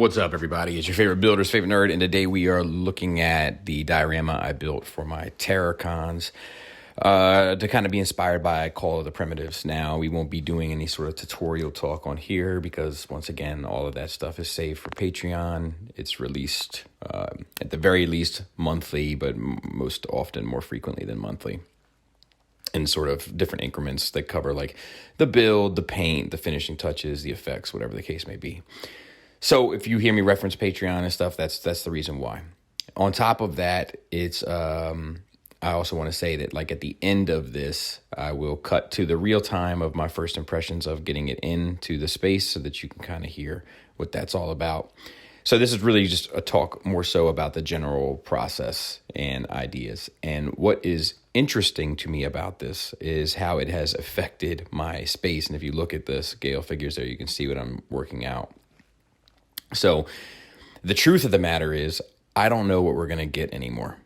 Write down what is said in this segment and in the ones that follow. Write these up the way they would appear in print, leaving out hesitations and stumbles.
What's up, everybody? It's your favorite builder's favorite nerd, and today we are looking at the diorama I built for my Terracons to kind of be inspired by Call of the Primitives. Now, we won't be doing any sort of tutorial talk on here because, once again, all of that stuff is saved for Patreon. It's released at the very least monthly, but most often more frequently than monthly, in sort of different increments that cover like the build, the paint, the finishing touches, the effects, whatever the case may be. So if you hear me reference Patreon and stuff, that's the reason why. On top of that, it's I also want to say that like at the end of this, I will cut to the real time of my first impressions of getting it into the space so that you can kind of hear what that's all about. So this is really just a talk more so about the general process and ideas. And what is interesting to me about this is how it has affected my space. And if you look at the scale figures there, you can see what I'm working out. So the truth of the matter is I don't know what we're going to get anymore,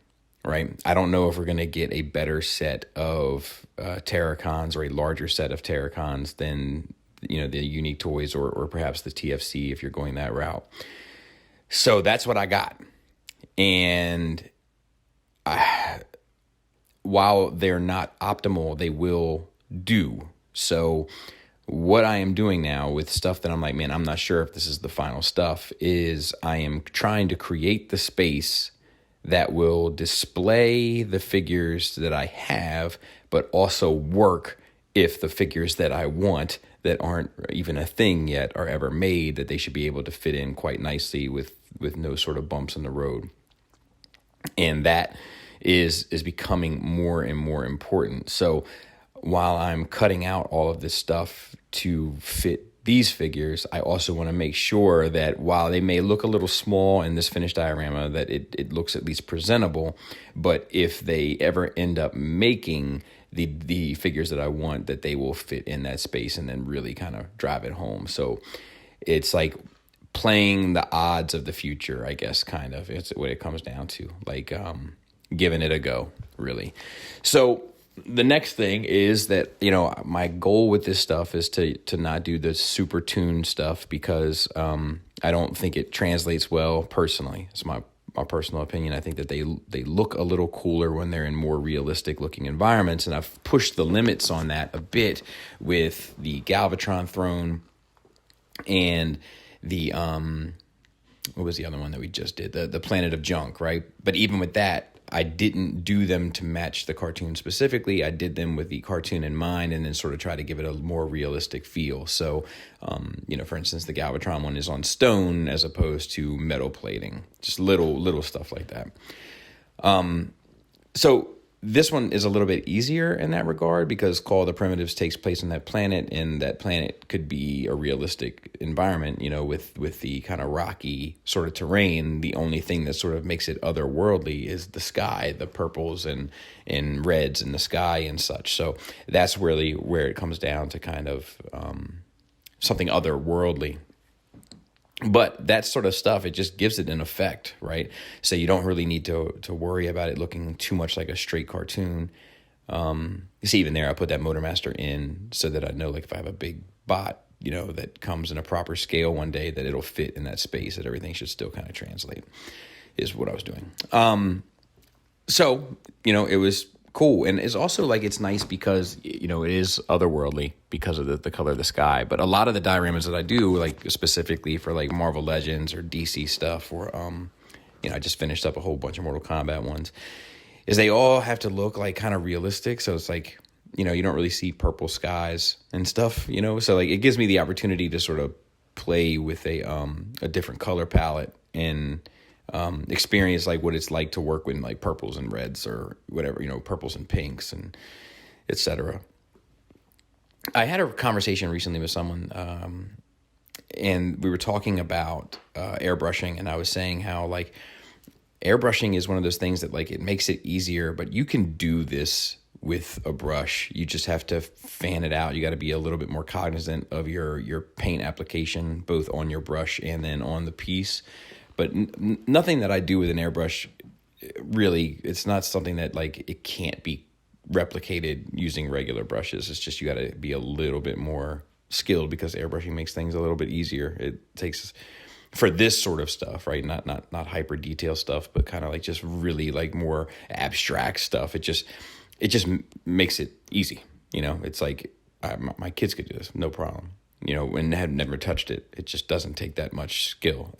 right? I don't know if we're going to get a better set of Terracons or a larger set of Terracons than, you know, the Unique Toys or perhaps the TFC if you're going that route. So that's what I got. And while they're not optimal, they will do. So what I am doing now with stuff that I'm like, man, I'm not sure if this is the final stuff, is I am trying to create the space that will display the figures that I have, but also work if the figures that I want that aren't even a thing yet are ever made, that they should be able to fit in quite nicely with no sort of bumps in the road. And that is becoming more and more important. So while I'm cutting out all of this stuff to fit these figures, I also want to make sure that while they may look a little small in this finished diorama, that it looks at least presentable. But if they ever end up making the figures that I want, that they will fit in that space and then really kind of drive it home. So it's like playing the odds of the future, I guess, kind of. It's what it comes down to, like giving it a go, really. So the next thing is that, you know, my goal with this stuff is to not do the super tuned stuff because I don't think it translates well personally. It's my personal opinion. I think that they look a little cooler when they're in more realistic looking environments, and I've pushed the limits on that a bit with the Galvatron throne and the what was the other one that we just did? The Planet of Junk, right? But even with that, I didn't do them to match the cartoon specifically. I did them with the cartoon in mind and then sort of try to give it a more realistic feel. So, you know, for instance, the Galvatron one is on stone as opposed to metal plating. Just little stuff like that. So this one is a little bit easier in that regard because Call of the Primitives takes place on that planet, and that planet could be a realistic environment, you know, with the kind of rocky sort of terrain. The only thing that sort of makes it otherworldly is the sky, the purples and reds in the sky and such. So that's really where it comes down to kind of something otherworldly. But that sort of stuff, it just gives it an effect, right? So you don't really need to worry about it looking too much like a straight cartoon. You see, even there, I put that Motormaster in so that I know, like, if I have a big bot, you know, that comes in a proper scale one day, that it'll fit in that space, that everything should still kind of translate, is what I was doing. So, you know, it was cool. And it's also like, it's nice because, you know, it is otherworldly because of the color of the sky. But a lot of the dioramas that I do, like specifically for like Marvel Legends or DC stuff, or, you know, I just finished up a whole bunch of Mortal Kombat ones, is they all have to look like kind of realistic. So it's like, you know, you don't really see purple skies and stuff, you know, so like it gives me the opportunity to sort of play with a different color palette and experience like what it's like to work with like purples and reds or whatever, you know, purples and pinks and etc. I had a conversation recently with someone and we were talking about airbrushing, and I was saying how like airbrushing is one of those things that like it makes it easier, but you can do this with a brush. You just have to fan it out. You got to be a little bit more cognizant of your paint application, both on your brush and then on the piece. But nothing that I do with an airbrush, really, it's not something that like it can't be replicated using regular brushes. It's just you got to be a little bit more skilled because airbrushing makes things a little bit easier. It takes for this sort of stuff, right? Not hyper detail stuff, but kind of like just really like more abstract stuff. It just makes it easy. It's like my kids could do this, no problem. And had never touched it. It just doesn't take that much skill,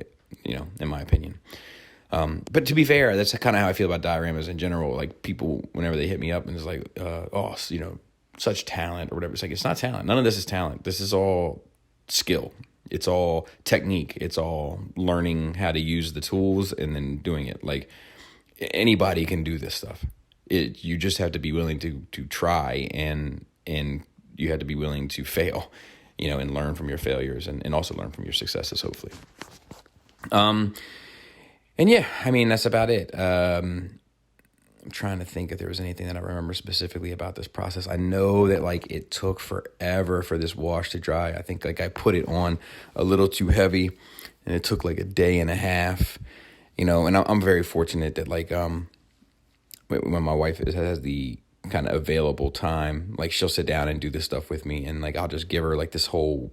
in my opinion. But to be fair, that's kind of how I feel about dioramas in general. Like people, whenever they hit me up and it's like, such talent or whatever. It's like, it's not talent. None of this is talent. This is all skill. It's all technique. It's all learning how to use the tools and then doing it. Like anybody can do this stuff. You just have to be willing to try and you have to be willing to fail, and learn from your failures and also learn from your successes, hopefully. And yeah, I mean, that's about it. I'm trying to think if there was anything that I remember specifically about this process. I know that like it took forever for this wash to dry. I think like I put it on a little too heavy and it took like a day and a half, and I'm very fortunate that like, when my wife has the kind of available time, like she'll sit down and do this stuff with me and like, I'll just give her like this whole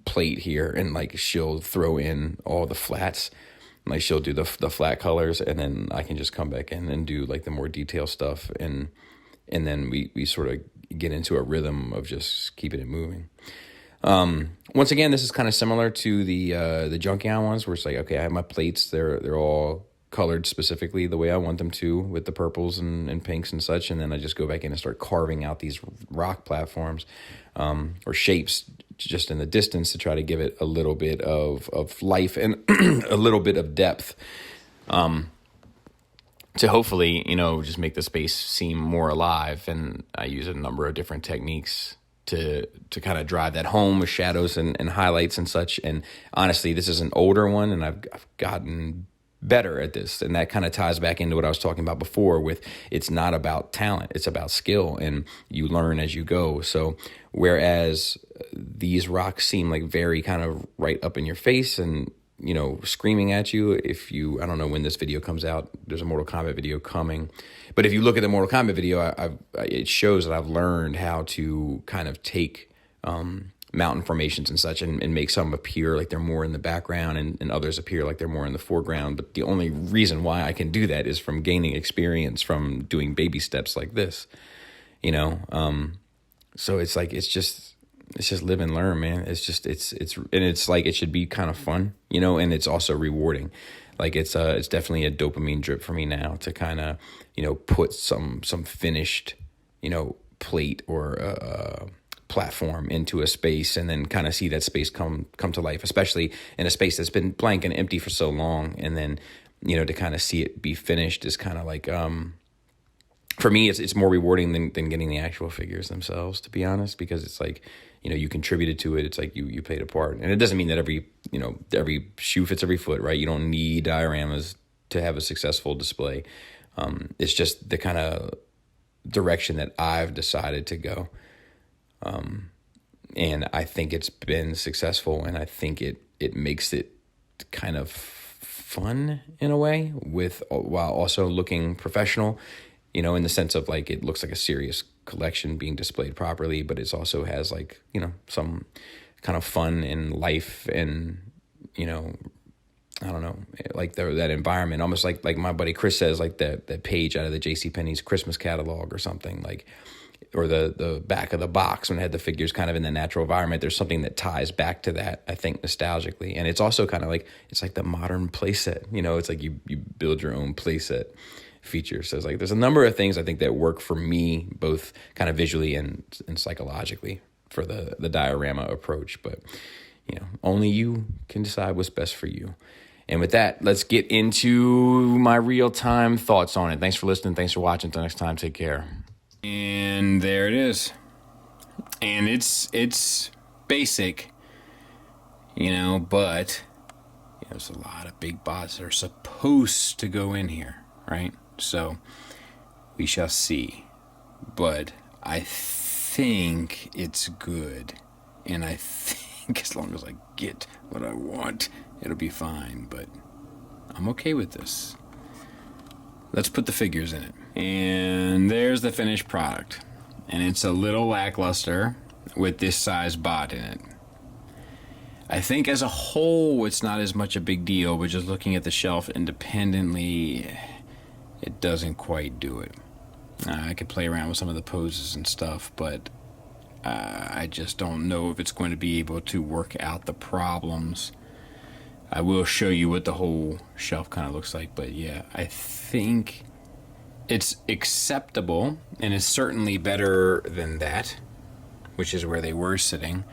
plate here and like, she'll throw in all the flats. Like she'll do the flat colors and then I can just come back in and do like the more detailed stuff. And then we sort of get into a rhythm of just keeping it moving. Once again, this is kind of similar to the Junkion ones where it's like, okay, I have my plates. They're all colored specifically the way I want them to with the purples and pinks and such. And then I just go back in and start carving out these rock platforms, or shapes just in the distance to try to give it a little bit of life and a little bit of depth, to hopefully, just make the space seem more alive. And I use a number of different techniques to kind of drive that home with shadows and highlights and such. And honestly, this is an older one and I've gotten better at this. And that kind of ties back into what I was talking about before with it's not about talent, it's about skill and you learn as you go. So whereas these rocks seem like very kind of right up in your face and, screaming at you, I don't know when this video comes out, there's a Mortal Kombat video coming, but if you look at the Mortal Kombat video, it shows that I've learned how to kind of take, mountain formations and such and make some appear like they're more in the background and others appear like they're more in the foreground. But the only reason why I can do that is from gaining experience from doing baby steps like this, so it's like, it's just live and learn, man. It's like, it should be kind of fun, and it's also rewarding. Like it's definitely a dopamine drip for me now to kind of, put some finished, plate or, platform into a space and then kind of see that space come to life, especially in a space that's been blank and empty for so long. And then, to kind of see it be finished is kind of like, for me, it's more rewarding than getting the actual figures themselves, to be honest, because it's like, you contributed to it. It's like you played a part. And it doesn't mean that every shoe fits every foot, right? You don't need dioramas to have a successful display. It's just the kind of direction that I've decided to go. And I think it's been successful and I think it makes it kind of fun in a way while also looking professional, in the sense of like, it looks like a serious collection being displayed properly, but it also has like, some kind of fun and life and, I don't know, like that environment, almost like my buddy Chris says, like that page out of the JCPenney's Christmas catalog or something like, or the back of the box when it had the figures kind of in the natural environment. There's something that ties back to that, I think, nostalgically. And it's also kind of like, it's like the modern playset, it's like you build your own playset feature. So it's like, there's a number of things I think that work for me, both kind of visually and psychologically for the diorama approach. But, only you can decide what's best for you. And with that, let's get into my real-time thoughts on it. Thanks for listening. Thanks for watching. Until next time, take care. And there it is. And it's basic, but there's a lot of big bots that are supposed to go in here, right? So we shall see. But I think it's good. And I think as long as I get what I want, it'll be fine. But I'm okay with this. Let's put the figures in it. And there's the finished product. And it's a little lackluster with this size bot in it. I think as a whole, it's not as much a big deal, but just looking at the shelf independently, it doesn't quite do it. I could play around with some of the poses and stuff, but I just don't know if it's going to be able to work out the problems. I will show you what the whole shelf kind of looks like, but yeah, I think it's acceptable, and it's certainly better than that, which is where they were sitting.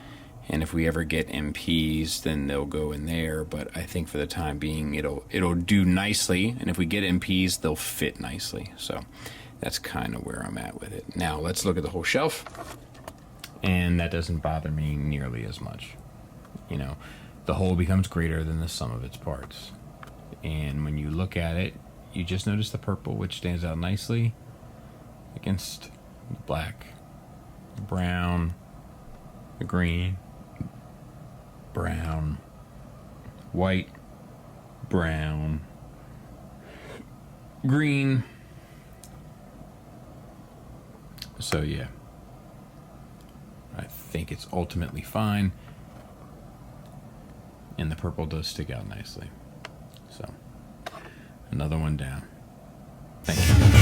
And if we ever get MPs, then they'll go in there. But I think for the time being, it'll do nicely. And if we get MPs, they'll fit nicely. So that's kind of where I'm at with it. Now let's look at the whole shelf. And that doesn't bother me nearly as much. You know, the whole becomes greater than the sum of its parts. And when you look at it, you just notice the purple, which stands out nicely against the black, the brown, the green, brown, white, brown, green. So yeah, I think it's ultimately fine, and the purple does stick out nicely. So another one down. Thank you.